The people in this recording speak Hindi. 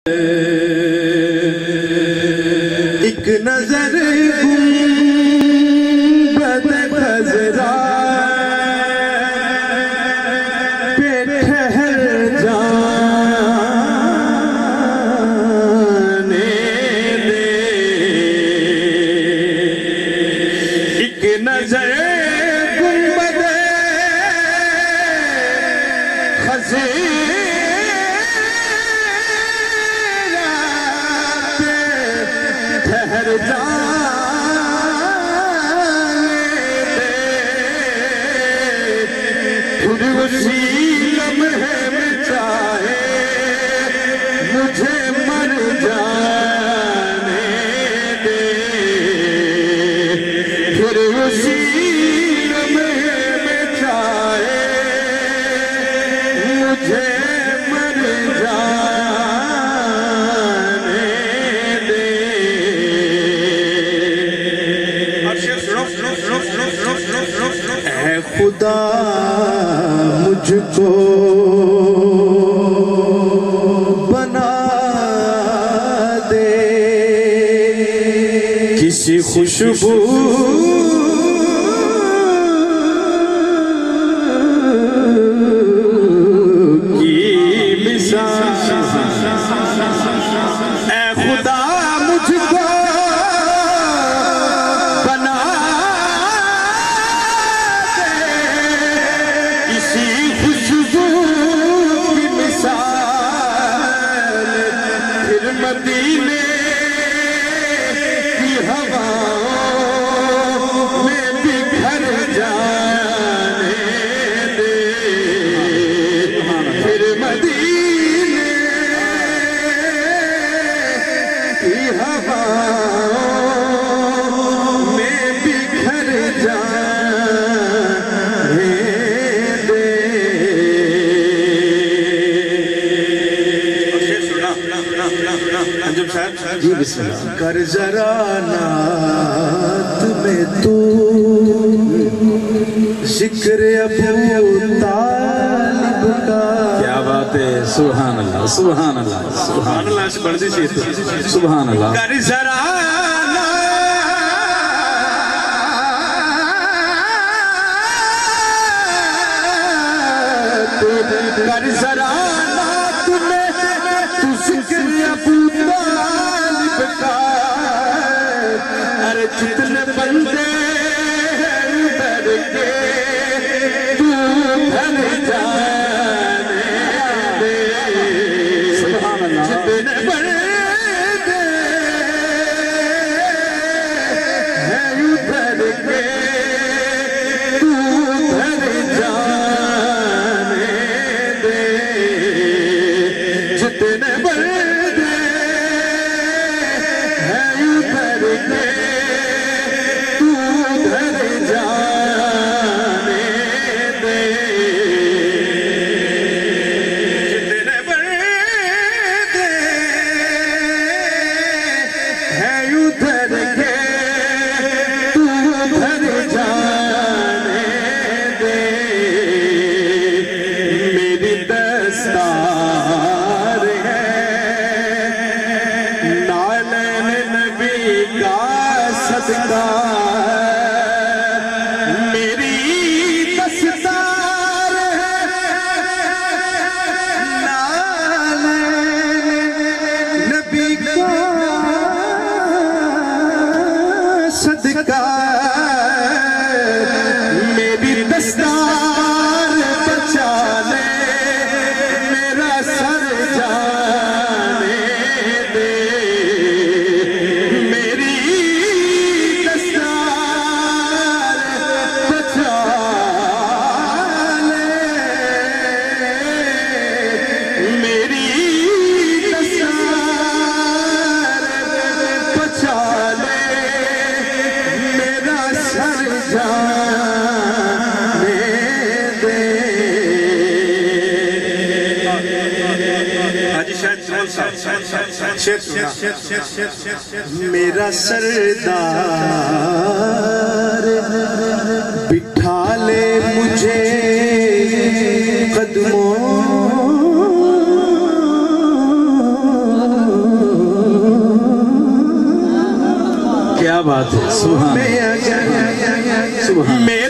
एक नजर गुंबद खजरा पे ठहर जाने दे। एक नजर गुंबद खजरा पे ठहर जाने दे। खुद उसी लम्हे में चाहे मुझे मर जाने दे। फिर उसी लम्हे में चाहे मुझे मर जाने दे। ऐ खुदा मुझको बना दे किसी खुशबू की मिसाल। ऐ खुदा मुझको बना दे किसी खुशबू की मिसाल। फिर मदीने की हवाओं में बिखर जाने दे। फिर मदीने की हवाओं में बिखर जाने दे। जी बिस्मिल्लाह। कर जरा नात में तू जिक्र अबू तालिब का। क्या बात है। सुभान अल्लाह सुभान अल्लाह सुभान अल्लाह से बढ़ दी सुभान अल्लाह। कर जरा कर जरा नात में तू जिक्र अबू तालिब का। अरे जितने बंदे डर के तू भर जाने दे। सुभान अल्लाह। जितने बंदे हैं उधर के तू भर जाने दे। जितने बंदे हैं उधर के तू भर जाने दे। जितने बंदे हैं उधर के तू भर जाने दे। मेरी दस्तार है नालैन नबी का सदका। मेरी दस्तार है नालैन नबी का सदका। मेरी दस्तार बचा ले मेरा सर जाने दे। मेरी दस्तार बचा ले मेरी दस्तार बचा ले मेरा सर जाने दे। मेरा सरदार बिठा ले मुझे कदमों क्या बात है, सुभान में अगर सुभान मेरा